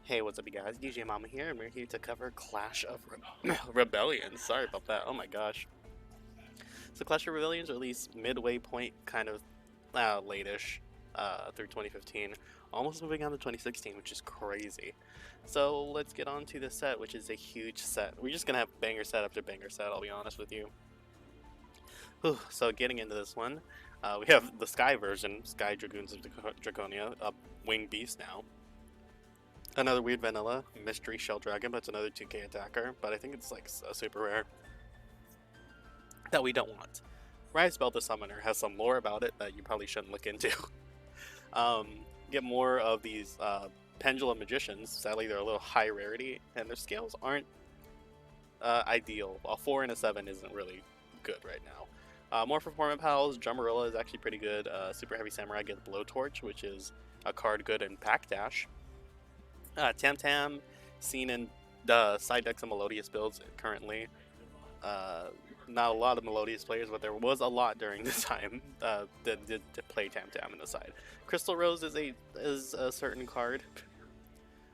Hey, what's up, you guys? DJMama here, and we're here to cover Clash of Rebellions. Sorry about that. Oh my gosh. So Clash of Rebellions released midway point, kind of late-ish, through 2015, almost moving on to 2016, which is crazy. So let's get on to the set, which is a huge set. We're just gonna have banger set after banger set, I'll be honest with you. Whew. So getting into this one, we have the Sky version, Sky Dragoons of Draconia, a winged beast now. Another weird vanilla mystery shell dragon, but it's another 2k attacker. But I think it's like a super rare that we don't want. Rise Bell the Summoner has some lore about it that you probably shouldn't look into. Get more of these pendulum magicians. Sadly, they're a little high rarity, and their scales aren't ideal. A 4 and a 7 isn't really good right now. More performance pals. Drummerilla is actually pretty good. Super Heavy Samurai gets Blowtorch, which is a card good in Pack Dash. Tam Tam, seen in the side decks of Melodious builds currently. Not a lot of Melodious players, but there was a lot during the time that did play Tam Tam in the side. Crystal Rose is a certain card.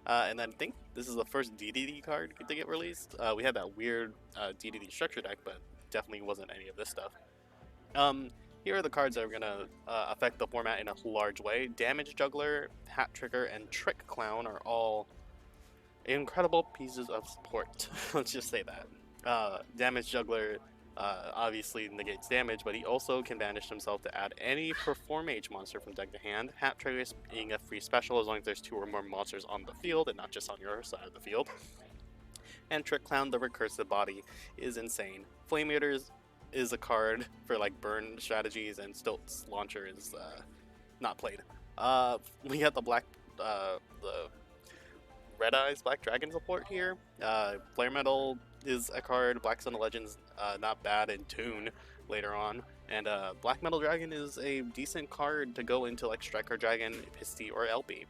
And then I think this is the first DDD card to get released. We had that weird DDD structure deck, but definitely wasn't any of this stuff. Here are the cards that are going to affect the format in a large way. Damage Juggler, Hat Trigger, and Trick Clown are all incredible pieces of support. Let's just say that. Damage Juggler obviously negates damage, but he also can banish himself to add any Perform Mage monster from deck to hand. Hat Trigger being a free special as long as there's 2 or more monsters on the field and not just on your side of the field. And Trick Clown, the Recursive Body, is insane. Flame Eaters is a card for like burn strategies, and Stilt's Launcher is not played. We got the Red Eyes Black Dragon support here. Flare Metal is a card. Black Sun of Legends not bad in Tune later on, and Black Metal Dragon is a decent card to go into like Striker Dragon, Pisty, or LP.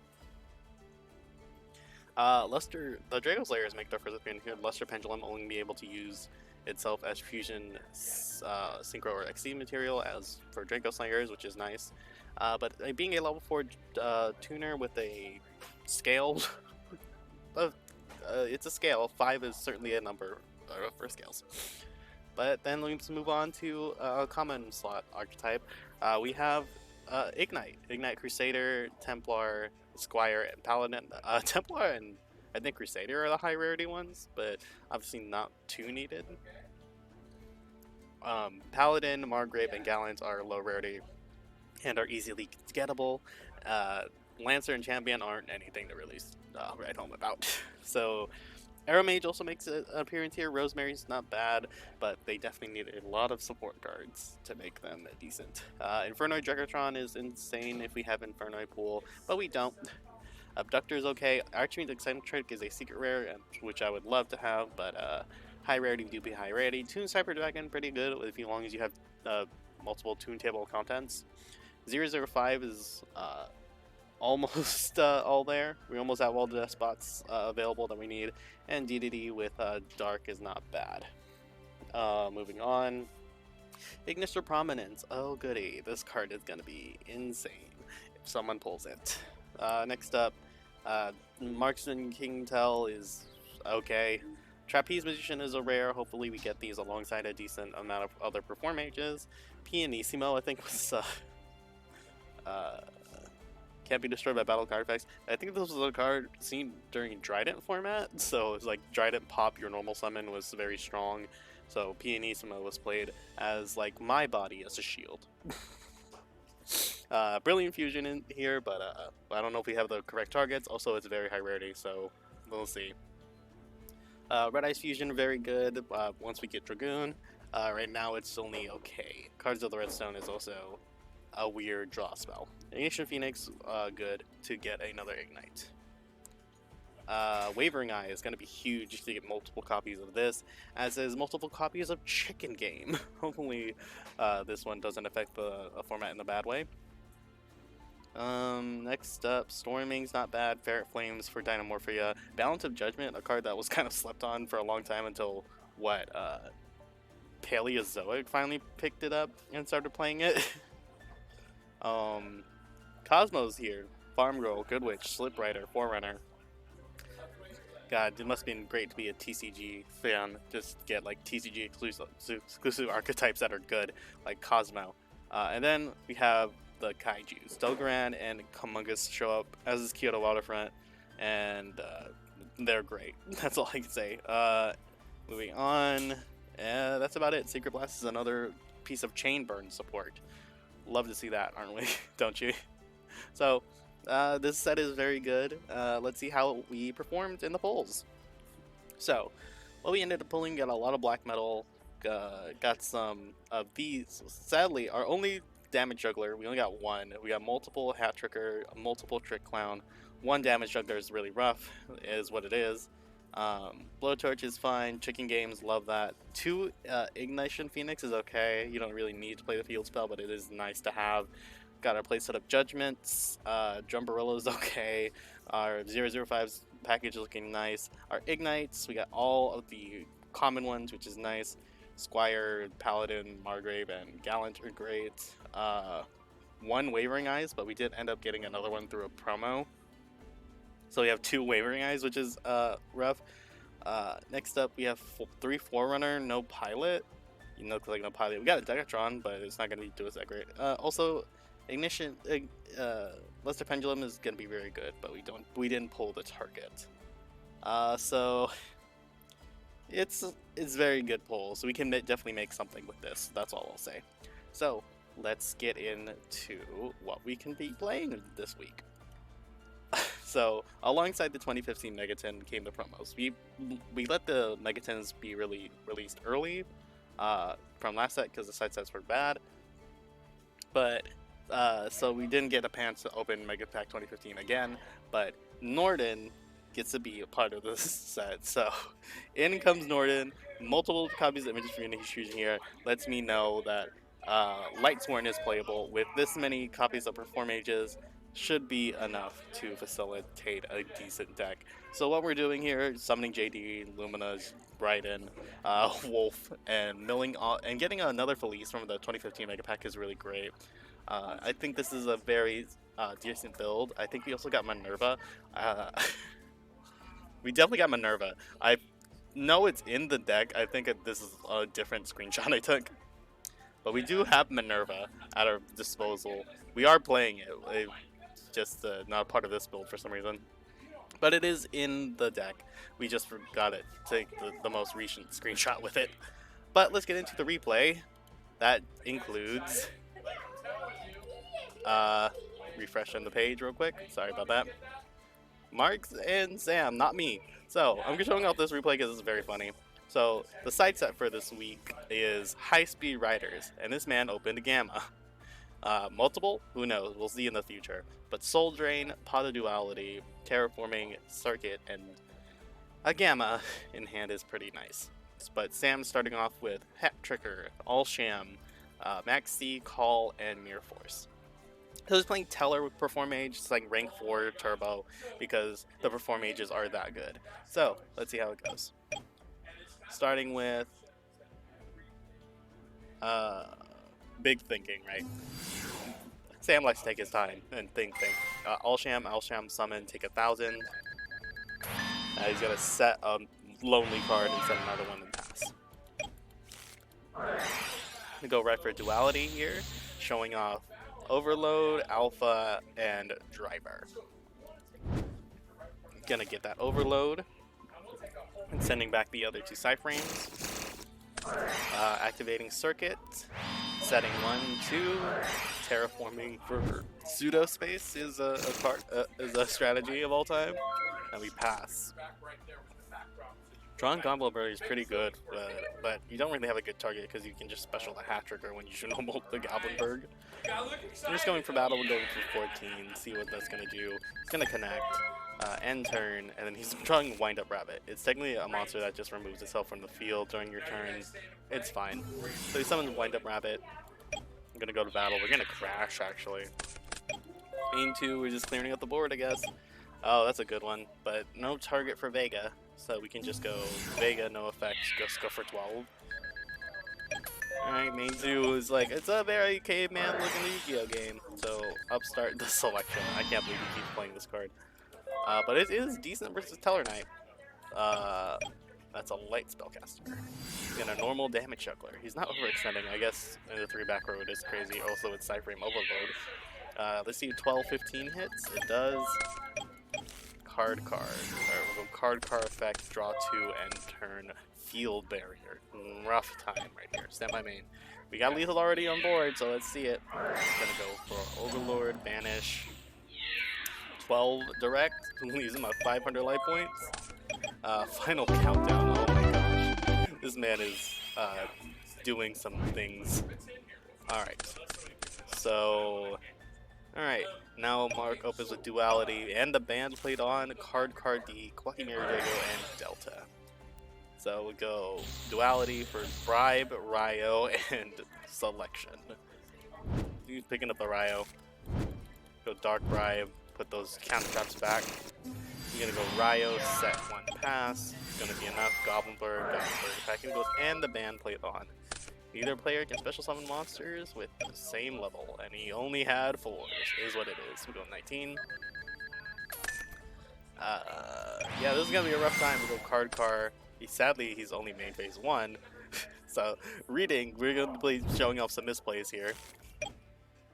Luster, the Draco Slayers make their first appearance here. Luster Pendulum only be able to use itself as fusion, synchro, or XD material as for Draco Slayers, which is nice. But being a level 4 tuner with a scale, it's a scale. 5 is certainly a number for scales. But then let's move on to a common slot archetype. We have Ignite Crusader, Templar, Squire, and Paladin. Templar and I think Crusader are the high rarity ones, but obviously not too needed. Paladin, Margrave, and Gallant are low rarity and are easily gettable. Lancer and Champion aren't anything to really write home about. So Arrow Mage also makes an appearance here. Rosemary's not bad, but they definitely need a lot of support cards to make them decent. Infernoid Drekatron is insane if we have Infernoid pool, but we don't. Abductor's okay. Archfiend's Eccentric is a secret rare, which I would love to have, but high rarity do be high rarity. Toon Cyber Dragon, pretty good as long as you have multiple Toon table contents. 005 is almost all there. We almost have all the spots available that we need, and DDD with Dark is not bad. Moving on. Ignister Prominence. Oh goody, this card is going to be insane if someone pulls it. Next up, Marxman King Tell is okay. Trapeze Magician is a rare. Hopefully we get these alongside a decent amount of other Perform Mages. Pianissimo, I think, was can't be destroyed by battle card effects. I think this was a card seen during Trident format, so it's like Trident pop, your normal summon was very strong, so Pianissimo was played as like my body as a shield. Brilliant Fusion in here, but I don't know if we have the correct targets. Also, it's very high rarity, so we'll see. Red Ice Fusion, very good once we get Dragoon. Right now it's only okay. Cards of the Redstone is also a weird draw spell. Ignition Phoenix, good to get another Ignite. Wavering Eye is going to be huge to get multiple copies of this, as is multiple copies of Chicken Game. Hopefully this one doesn't affect the format in a bad way. Next up, Storming's not bad. Ferret Flames for Dynamorphia. Balance of Judgment, a card that was kind of slept on for a long time until, Paleozoic finally picked it up and started playing it. Cosmo's here. Farm Girl, Good Witch, Slip Rider, Forerunner. God, it must have been great to be a TCG fan. Just get like TCG exclusive archetypes that are good, like Cosmo. And then we have the Kaijus. Delgaran and Kumungus show up, as is Kyoto Waterfront, and they're great. That's all I can say. Moving on, that's about it. Secret Blast is another piece of chain burn support. Love to see that, aren't we? Don't you? So, this set is very good. Let's see how we performed in the polls. So, what we ended up pulling, got a lot of black metal, got some of these. Sadly, our only damage juggler, we only got one. We got multiple hat tricker, multiple trick clown. One damage juggler is really rough, is what it is. Blowtorch is fine. Chicken games, love that. 2 Ignition Phoenix is okay. You don't really need to play the field spell, but it is nice to have. Got our playset of Judgments. Drumbarilla is okay. Our 005's package is looking nice. Our Ignites, we got all of the common ones, which is nice. Squire, Paladin, Margrave, and Gallant are great. 1 Wavering Eyes, but we did end up getting another one through a promo. So we have 2 Wavering Eyes, which is rough. Next up, we have 3 Forerunner, no Pilot. You know, like no Pilot. We got a Decatron, but it's not going to do us that great. Also, Ignition, Luster Pendulum is going to be very good, but we didn't pull the target. So it's very good pull. So we can definitely make something with this. That's all I'll say. So let's get into what we can be playing this week. So, alongside the 2015 Megaton came the promos. We let the Megatons be released early from last set because the side sets were bad. But, so we didn't get a chance to open Mega Pack 2015 again, but Norden gets to be a part of this set. So, in comes Norden, multiple copies of Images for Fusion here, lets me know that Lightsworn is playable. With this many copies of Perform Mages, should be enough to facilitate a decent deck. So what we're doing here is summoning JD, Lumina's, Raiden, Wolf, and milling and getting another Felice from the 2015 Mega Pack is really great. I think this is a very decent build. I think we also got Minerva. We definitely got Minerva. I know it's in the deck. I think this is a different screenshot I took. But we do have Minerva at our disposal. We are playing it. It's just not part of this build for some reason. But it is in the deck. We just forgot to take the most recent screenshot with it. But let's get into the replay. That includes... refreshing the page real quick. Sorry about that. Marks and Sam, not me. So, I'm showing off this replay because it's very funny. So, the side set for this week is High Speed Riders, and this man opened a Gamma. Multiple? Who knows? We'll see in the future. But Soul Drain, Pot of Duality, Terraforming Circuit, and a Gamma in hand is pretty nice. But Sam's starting off with Hat Tricker, All Sham, Max C, Call, and Mirror Force. So he's playing Teller with Perform Mage, it's like rank 4 Turbo, because the Perform Mages are that good. So, let's see how it goes. Starting with big thinking, right? Sam likes to take his time and think. All Sham, summon, take 1,000. He's gonna set a Lonely card and set another one and pass. We go right for Duality here, showing off Overload, Alpha, and Driver. Gonna get that Overload and sending back the other 2 Cyframes. Activating Circuit, setting 1, 2, Terraforming for Pseudo Space is a strategy of all time, and we pass. Drawing Goblin is pretty good, but you don't really have a good target because you can just special the Hat Trigger when you should normal the Goblinberg. I'm just going for battle, we'll go for 14, see what that's going to do. It's going to connect, end turn, and then he's drawing Wind Up Rabbit. It's technically a monster that just removes itself from the field during your turn. It's fine. So he summons Wind Up Rabbit. I'm going to go to battle. We're going to crash, actually. Main 2, we're just clearing up the board, I guess. Oh, that's a good one, but no target for Vega. So we can just go Vega, no effect, just go for 12. Alright, main 2 is like, it's a very caveman looking Yu-Gi-Oh game. So, upstart the selection. I can't believe he keeps playing this card. But it is decent versus Teller Knight. That's a light spellcaster. And a normal damage juggler. He's not overextending. I guess the 3-back road is crazy. Also, it's Cyframe overload. Let's see, 12, 15 hits. It does. Card. Alright, we'll go card effect, draw 2, and turn field barrier. Rough time right here. Stand by main. We got lethal already on board, so let's see it. Gonna go for Overlord, Banish. 12 direct, leaves him at 500 life points. Final countdown. Oh my gosh. This man is doing some things. Alright. So, alright. Now Mark opens with Duality, and the band played on Card D, Quacky Mary Dago, and Delta. So we'll go Duality for Bribe, Ryo, and Selection. He's picking up the Ryo. Go Dark Bribe, put those counter traps back. You're gonna go Ryo, set 1 pass. It's gonna be enough. Goblinberg attacking goes, and the band played on. Either player can special summon monsters with the same level, and he only had 4, is what it is. We go 19. Yeah, this is gonna be a rough time. We go Card. Sadly, he's only main phase 1. So, reading, we're gonna be showing off some misplays here.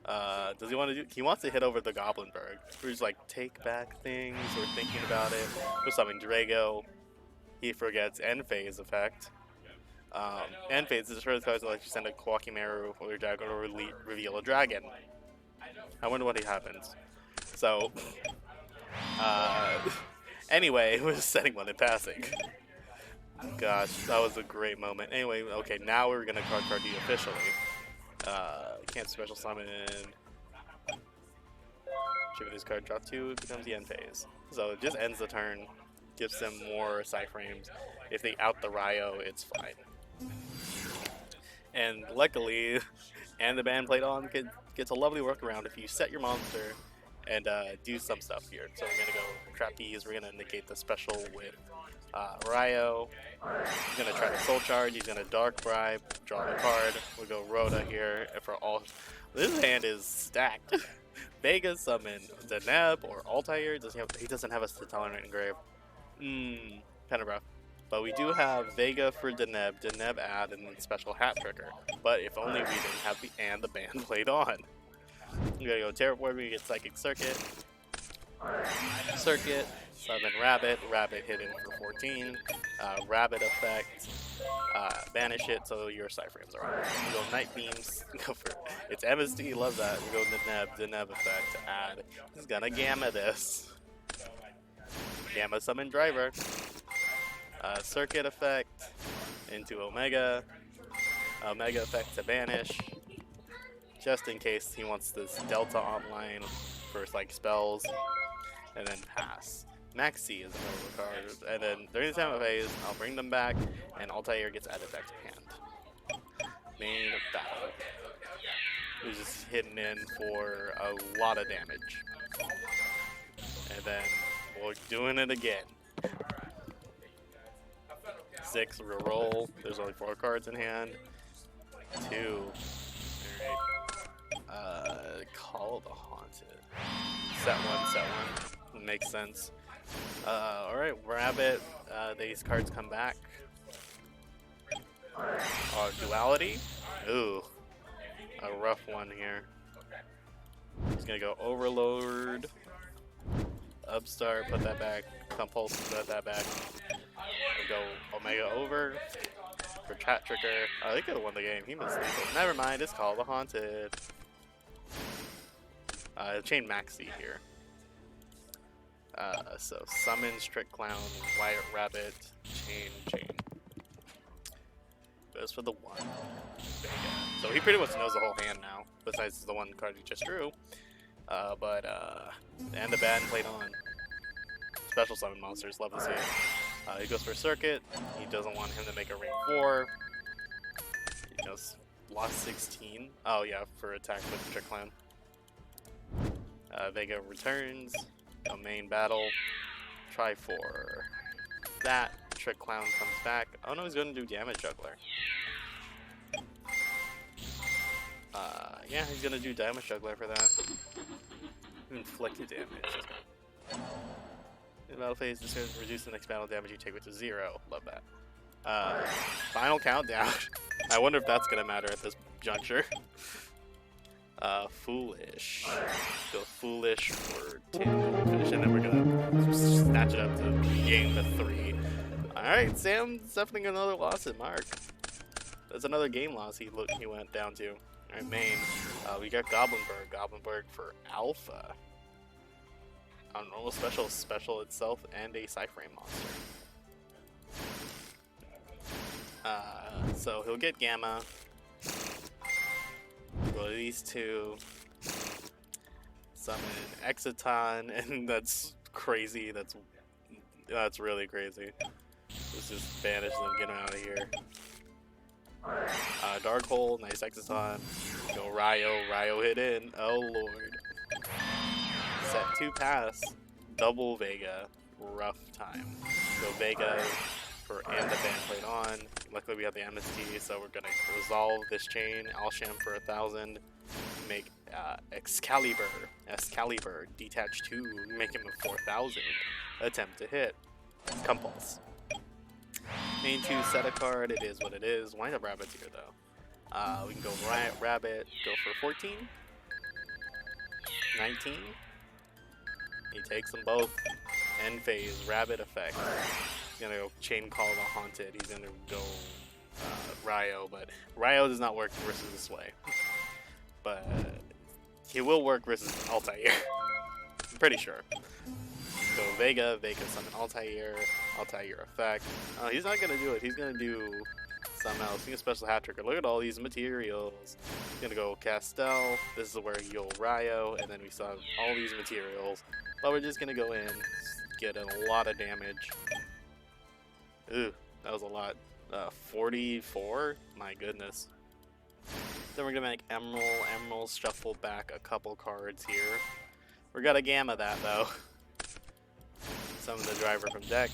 Does he want to do? He wants to hit over the Goblinberg. We're just like take back things. We're thinking about it. We're summoning Drago. He forgets end phase effect. End phase is the first card to let you send a Kwakimaru or your dragon or reveal a dragon. I wonder what happens. So, anyway, we're setting one and passing. Gosh, that was a great moment. Anyway, okay, now we're gonna card D officially. Can't special summon. Shiver this card, draw 2, it becomes the end phase. So it just ends the turn, gives them more Cyframes. If they out the Ryo, it's fine. And luckily, and the band played on gets a lovely workaround if you set your monster and do some stuff here. So we're gonna go Trapeze, we're gonna negate the special with Ryo. He's gonna try to Soul Charge, he's gonna Dark Bribe, draw the card. We'll go Rhoda here for all. This hand is stacked. Vega summon Deneb or Altair. He doesn't have a Tolerant Engrave. Kind of rough. But we do have Vega for Deneb add, and then special Hat Trigger. But if only we didn't have the band played on. We're gonna go Terraform, we get Psychic Circuit. Summon Rabbit hit in for 14. Rabbit effect, banish it so your Cyframes are on. We go Night Beams, go for it. It's MSD, love that. We go Deneb effect to add. He's gonna Gamma this. Gamma summon Driver. Circuit effect into Omega. Omega effect to banish. Just in case he wants this Delta online for like spells. And then pass. Maxi is another card, and then during the time of phase, I'll bring them back, and Altair gets added back to hand. Main battle. We're just hitting in for a lot of damage. And then we're doing it again. 6, reroll. There's only 4 cards in hand. 2. Alright. Call the Haunted. Set 1. Makes sense. Alright, Rabbit. These cards come back. Duality. Ooh. A rough one here. He's gonna go Overload. Upstart, put that back. Compulse, put that back. We'll go Omega over. For Chat Trigger. Oh, they could have won the game. He must leave. Never mind, it's called the Haunted. Chain Maxi here. So summon Strict Clown, Wyatt Rabbit, chain. Goes for the 1. Vega. So he pretty much knows the whole hand now, besides the 1 card he just drew. And the band played on. Special summon monsters, love to see it. He goes for Circuit. He doesn't want him to make a ring 4. He goes lost 16. Oh yeah, for attack with Strict Clown. Vega returns. A main battle. Try for that. Trick Clown comes back. Oh no, he's going to do Damage Juggler. Yeah, he's going to do Damage Juggler for that. Inflicted damage. In battle phase, this is reduce the next battle damage you take, which is 0. Love that. Final countdown. I wonder if that's gonna matter at this juncture. Foolish. Go foolish for 2 finish, and then we're gonna snatch it up to gain the 3. Alright, Sam's definitely another loss at Mark. That's another game loss he went down to. Alright, main. We got Goblinberg. Goblinberg for Alpha. A normal special itself, and a Cyframe monster. So he'll get Gamma. Go to these 2. Summon Exciton, and that's crazy. That's really crazy. Let's just banish them, get them out of here. Dark Hole, nice Exciton. Go Ryo hit in. Oh lord. Set 2 pass. Double Vega. Rough time. Go Vega for and the band played on. Luckily we have the Amnesty, so we're gonna resolve this chain. Alsham for 1,000. Make Excalibur. Detach 2. Make him a 4,000. Attempt to hit. Compulse. Main 2 set a card. It is what it is. Wind up Rabbit's here though. We can go Rabbit. Go for 14. 19. He takes them both. End phase. Rabbit effect. He's gonna go Chain Call the Haunted. He's gonna go Ryo, but Ryo does not work versus this way. But he will work versus Altair. I'm pretty sure. So Vega summon Altair effect. He's not gonna do it. He's gonna do something else. He's gonna special hat trigger. Look at all these materials. He's gonna go Castel. This is where you'll Ryo, and then we saw all these materials. But we're just gonna go in, get a lot of damage. Ooh, that was a lot. 44? My goodness. Then we're gonna make Emerald shuffle back a couple cards here. We're gonna Gamma that though. Summon the driver from deck.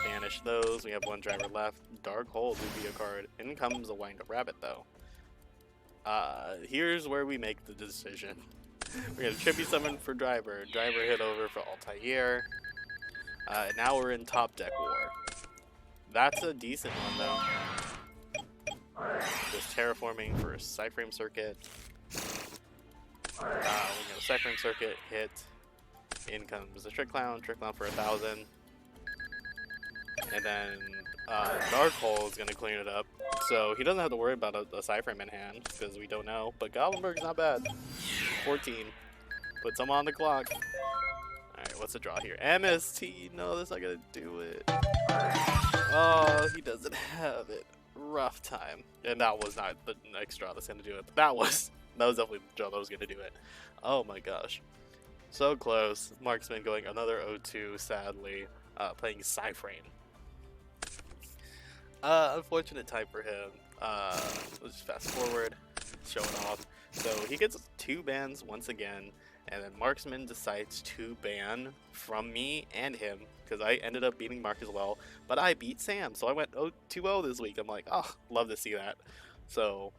Banish those. We have 1 driver left. Dark Hole would be a card. In comes a Wind Up Rabbit though. Here's where we make the decision. We're gonna Tribute Summon for driver. Driver hit over for Altair. Now we're in top deck war. That's a decent one though. Just terraforming for Cyframe Circuit. We're gonna Cyframe Circuit, hit. In comes the Trick Clown for 1,000. And then Dark Hole is gonna clean it up. So he doesn't have to worry about a Cyframe in hand, because we don't know. But Goblinberg's not bad. 14. Puts him on the clock. Alright, what's the draw here? MST! No, that's not gonna do it. Oh, he doesn't have it. Rough time. And that was not the next draw that's gonna do it. But that was definitely the draw that was gonna do it. Oh my gosh. So close. Marxman going another 0-2, sadly. Playing Cyframe. Unfortunate time for him. Let's just fast forward. Show it off. So he gets 2 bans once again. And then Marxman decides to ban from me and him, because I ended up beating Mark as well, but I beat Sam, so I went 2-0 this week. I'm like, oh, love to see that. So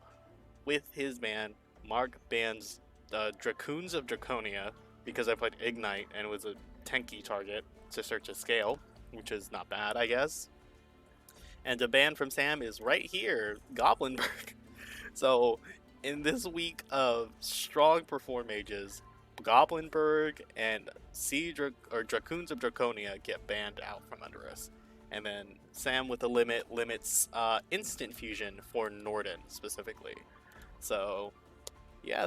with his ban, Mark bans Dracoons of Draconia, because I played Ignite and it was a tanky target to search a scale, which is not bad, I guess. And the ban from Sam is right here, Goblinberg. So in this week of strong Perform Mages, Goblinberg and Dracoons of Draconia get banned out from under us. And then Sam with the limits instant fusion for Norden specifically. So yeah,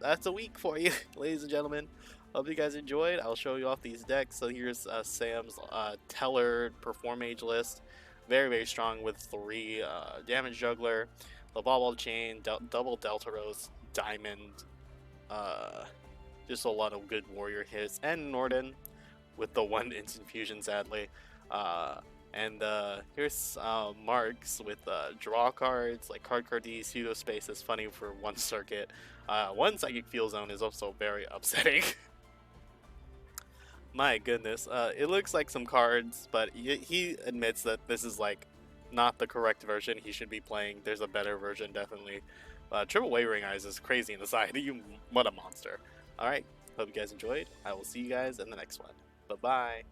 that's a week for you, ladies and gentlemen. Hope you guys enjoyed. I'll show you off these decks. So here's Sam's Teller Perform Mage list. Very, very strong with 3 Damage Juggler, the Ball Chain, double Delta Rose, Diamond, just a lot of good warrior hits, and Norden with the 1 instant fusion, sadly. And here's Marks with draw cards like Card D, Pseudo Space is funny for 1 circuit. 1 Psychic Field Zone is also very upsetting. My goodness, it looks like some cards, but he admits that this is like not the correct version he should be playing. There's a better version, definitely. Triple Wavering Eyes is crazy in the side. What a monster. Alright, hope you guys enjoyed. I will see you guys in the next one. Bye-bye.